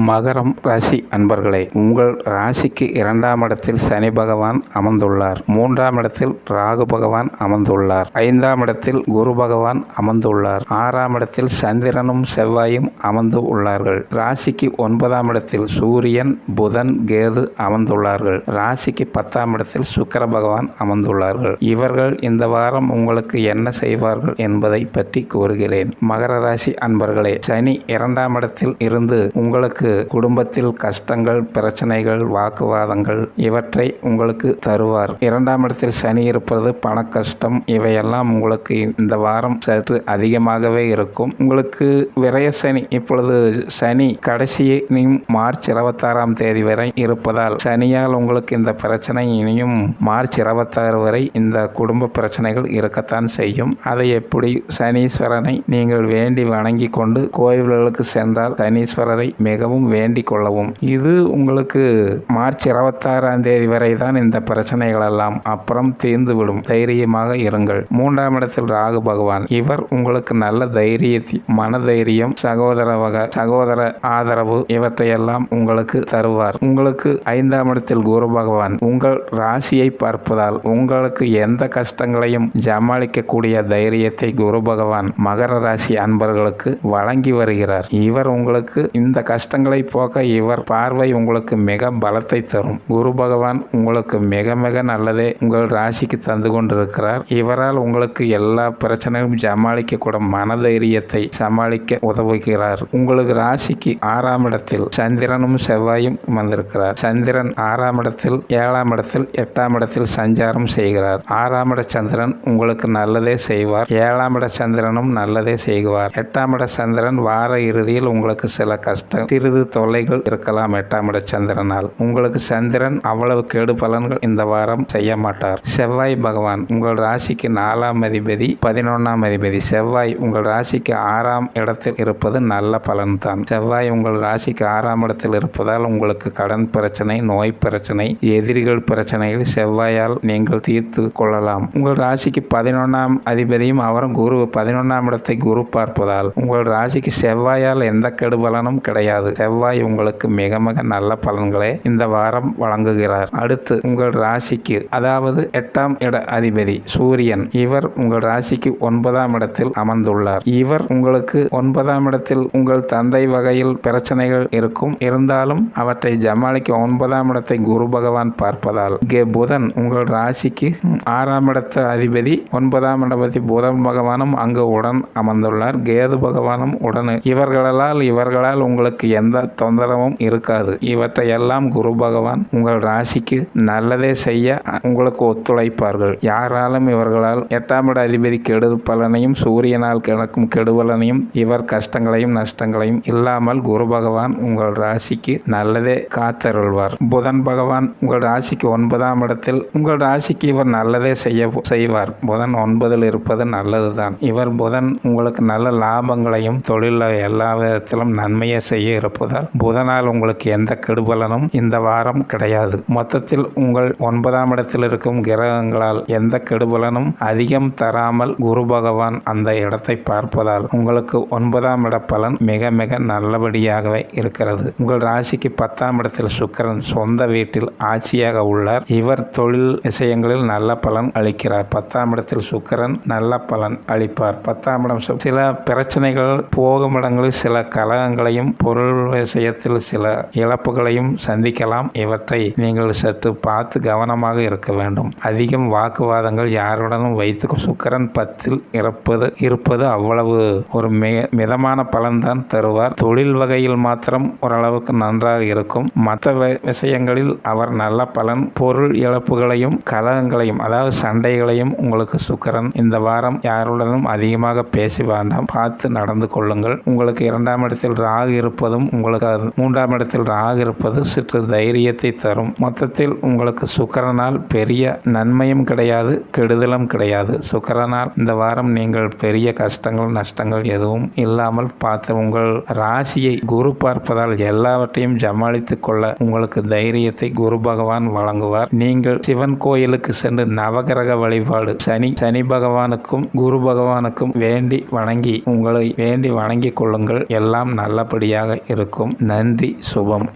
மகரம் ராசி அன்பர்களே, உங்கள் ராசிக்கு 2ஆம் இடத்தில் சனி பகவான் அமர்ந்துள்ளார். 3ஆம் இடத்தில் ராகு பகவான் அமர்ந்துள்ளார். 5ஆம் இடத்தில் குரு பகவான் அமர்ந்துள்ளார். 6ஆம் இடத்தில் சந்திரனும் செவ்வாயும் அமர்ந்து உள்ளார்கள். ராசிக்கு 9ஆம் இடத்தில் சூரியன், புதன், கேது அமர்ந்துள்ளார்கள். ராசிக்கு 10ஆம் இடத்தில் சுக்கிர பகவான் அமர்ந்துள்ளார்கள். இவர்கள் இந்த வாரம் உங்களுக்கு என்ன செய்வார்கள் என்பதை பற்றி கூறுகிறேன். மகர ராசி அன்பர்களே, சனி 2ஆம் இடத்தில் இருந்து உங்களுக்கு குடும்பத்தில் கஷ்டங்கள், பிரச்சனைகள், வாக்குவாதங்கள் இவற்றை உங்களுக்கு தருவார். 2ஆம் இடத்தில் சனி இருப்பது பண கஷ்டம், இவையெல்லாம் உங்களுக்கு இந்த வாரம் சற்று அதிகமாகவே இருக்கும். உங்களுக்கு விரய சனி இப்பொழுது சனி கடைசி மார்ச் 26ஆம் தேதி வரை இருப்பதால் சனியால் உங்களுக்கு இந்த பிரச்சனை இனியும் மார்ச் 26 வரை இந்த குடும்ப பிரச்சனைகள் இருக்கத்தான் செய்யும். அதை எப்படி சனீஸ்வரனை நீங்கள் வேண்டி வணங்கி கொண்டு கோயில்களுக்கு சென்றால் சனீஸ்வரரை மிகவும் வேண்டிக் கொள்ளவும். இது உங்களுக்கு மார்ச் 26ஆம் தேதி வரை தான் இந்த பிரச்சனைகள் எல்லாம், அப்புறம் தீர்ந்துவிடும். தைரியமாக இருங்கள். 3ஆம் இடத்தில் ராகு பகவான், இவர் உங்களுக்கு நல்ல தைரியத்தை, மனதைரியம், சகோதர ஆதரவு இவற்றையெல்லாம் உங்களுக்கு தருவார். உங்களுக்கு 5ஆம் இடத்தில் குரு பகவான் உங்கள் ராசியை பார்ப்பதால் உங்களுக்கு எந்த கஷ்டங்களையும் சமாளிக்கக்கூடிய தைரியத்தை குரு பகவான் மகர ராசி அன்பர்களுக்கு வழங்கி வருகிறார். இவர் உங்களுக்கு இந்த கஷ்டங்களை போக்க இவர் பார்வை உங்களுக்கு மிக பலத்தை தரும். குரு பகவான் உங்களுக்கு மிக மிக நல்லதே உங்கள் ராசிக்கு தந்து கொண்டிருக்கிறார். இவரால் உங்களுக்கு எல்லா பிரச்சனையும் சமாளிக்க கூட மனதைரியத்தை சமாளிக்க உதவுகிறார். உங்களுக்கு ராசிக்கு 6ஆம் இடத்தில் சந்திரனும் செவ்வாயும் வந்திருக்கிறார். சந்திரன் 6ஆம் இடத்தில், 7ஆம் இடத்தில், 8ஆம் இடத்தில் சஞ்சாரம் செய்கிறார். 6ஆம் இட சந்திரன் உங்களுக்கு நல்லதே செய்வார். 7ஆம் இட சந்திரனும் நல்லதே செய்வார். 8ஆம் இட சந்திரன் வார இறுதியில் உங்களுக்கு சில கஷ்டம், சிறிது தொல்லைகள் இருக்கலாம். 8ஆம் இட சந்திரனால் உங்களுக்கு சந்திரன் அவ்வளவு கெடு பலன்கள் இந்த வாரம் செய்ய மாட்டார். செவ்வாய் பகவான் உங்கள் ராசிக்கு 4ஆம் அதிபதி, 11ஆம் அதிபதி. செவ்வாய் உங்கள் ராசிக்கு 6ஆம் இடத்தில் இருப்பது நல்ல பலன் தான். செவ்வாய் உங்கள் ராசிக்கு 6ஆம் இடத்தில் இருப்பதால் உங்களுக்கு கடன் பிரச்சனை, நோய் பிரச்சனை, எதிரிகள் பிரச்சனைகள் செவ்வாயால் நீங்கள் தீர்த்து கொள்ளலாம். உங்கள் ராசிக்கு 11ஆம் அதிபதியும் அவரும் குரு, 11ஆம் இடத்தை குரு பார்ப்பதால் உங்கள் ராசிக்கு செவ்வாயால் எந்த கெடுபலனும் கிடையாது. செவ்வாய் உங்களுக்கு மிக மிக நல்ல பலன்களை இந்த வாரம் வழங்குகிறார். அடுத்து உங்கள் ராசிக்கு, அதாவது 8ஆம் இட அதிபதி சூரியன், இவர் உங்கள் ராசிக்கு 9ஆம் இடத்தில் அமர்ந்துள்ளார். இவர் உங்களுக்கு 9ஆம் இடத்தில் உங்கள் தந்தை வகையில் பிரச்சனைகள் இருக்கும். இருந்தாலும் அவற்றை சமாளிக்க 9ஆம் இடத்தை குரு பகவான் பார்ப்பதால் புதன் உங்கள் ராசிக்கு 6ஆம் இடத்த அதிபதி, 9ஆம் இடபதி புதன் பகவானும் அங்கு உடன் அமர்ந்துள்ளார். கேது பகவானும் உடன். இவர்களால் உங்களுக்கு எந்த தொந்தரவும் இருக்காது. இவற்றையெல்லாம் குரு பகவான் உங்கள் ராசிக்கு நல்லதே செய்ய உங்களுக்கு ஒத்துழைப்பார்கள். யாராலும் இவர்களால் 8ஆம் இட அதிபதி கெடு பலனையும் சூரியனால் கிடக்கும் கெடுபலனையும் இவர் கஷ்டங்களையும் நஷ்டங்களையும் இல்லாமல் குரு பகவான் உங்கள் ராசிக்கு நல்லதே காத்தருள்வார். புதன் பகவான் உங்கள் ராசிக்கு 9ஆம் இடத்தில், உங்கள் ராசிக்கு இவர் நல்லதே செய்வார். புதன் 9ல் இருப்பது நல்லதுதான். இவர் புதன் உங்களுக்கு நல்ல லாபங்களையும் தொழில் எல்லா விதத்திலும் நன்மையை செய்ய இருப்பதால் புதனால் உங்களுக்கு எந்த கெடுபலனும் இந்த வாரம் கிடையாது. மொத்தத்தில் உங்கள் 9ஆம் இடத்தில் இருக்கும் கிரகங்களால் எந்த கெடுபலனும் அதிகம் தராமல் குரு பகவான் அந்த இடத்தை பார்ப்பதால் உங்களுக்கு 9ஆம் இட பலன் மிக மிக நல்லபடியாகவே இருக்கிறது. உங்கள் ராசிக்கு 10ஆம் இடத்தில் சுக்கிரன் சொந்த வீட்டில் ஆட்சியாக உள்ளார். இவர் தொழில் விஷயங்களில் நல்ல பலன் அளிக்கிறார். 10ஆம் இடத்தில் சுக்கிரன் நல்ல பலன் அளிப்பார். 10ஆம் இடம் சில பிரச்சனைகள் போகும் இடங்களில் சில கலகங்களையும் பொருள் விஷயத்தில் சில இழப்புகளையும் சந்திக்கலாம். இவற்றை நீங்கள் சற்று பார்த்து கவனமாக இருக்க வேண்டும். அதிகம் வாக்குவாதங்கள் யாருடனும் வைத்து, சுக்கிரன் 10ல் இருப்பது அவ்வளவு ஒரு மிதமான பலன்தான் தருவார். தொழில் வகையில் மாத்திரம் ஓரளவுக்கு நன்றாக இருக்கும். மற்ற விஷயங்களில் அவர் நல்ல பலன், பொருள் இழப்புகளையும் கலகங்களையும், அதாவது சண்டைகளையும் உங்களுக்கு சுக்கிரன் இந்த வாரம் யாருடனும் அதிகமாக பேசி வேண்டாம், பார்த்து நடந்து கொள்ளுங்கள். உங்களுக்கு 2ஆம் இடத்தில் ராகு இருப்பதும், உங்களுக்கு 3ஆம் இடத்தில் ராகு இருப்பது சற்று தைரியத்தை தரும். மொத்தத்தில் உங்களுக்கு சுக்கிரனால் பெரிய நன்மையும் கிடையாது, கெடுதலும் கிடையாது. சுக்கிரனால் இந்த வாரம் நீங்கள் பெரிய கஷ்டங்கள், நஷ்டங்கள் எதுவும் இல்லாமல் பார்த்து உங்கள் ராசியை குரு பார்ப்பதால் எல்லாவற்றையும் சமாளித்துக் கொள்ள உங்களுக்கு தைரியத்தை குரு பகவான் வழங்குவார். நீங்கள் சிவன் கோயிலுக்கு சென்று நவகிரக வழிபாடு, சனி பகவானுக்கும் குரு பகவானுக்கும் வேண்டி வணங்கி கொள்ளுங்கள். எல்லாம் நல்லபடியாக இருக்கும். அனைவருக்கும் நன்றி, சுபம்.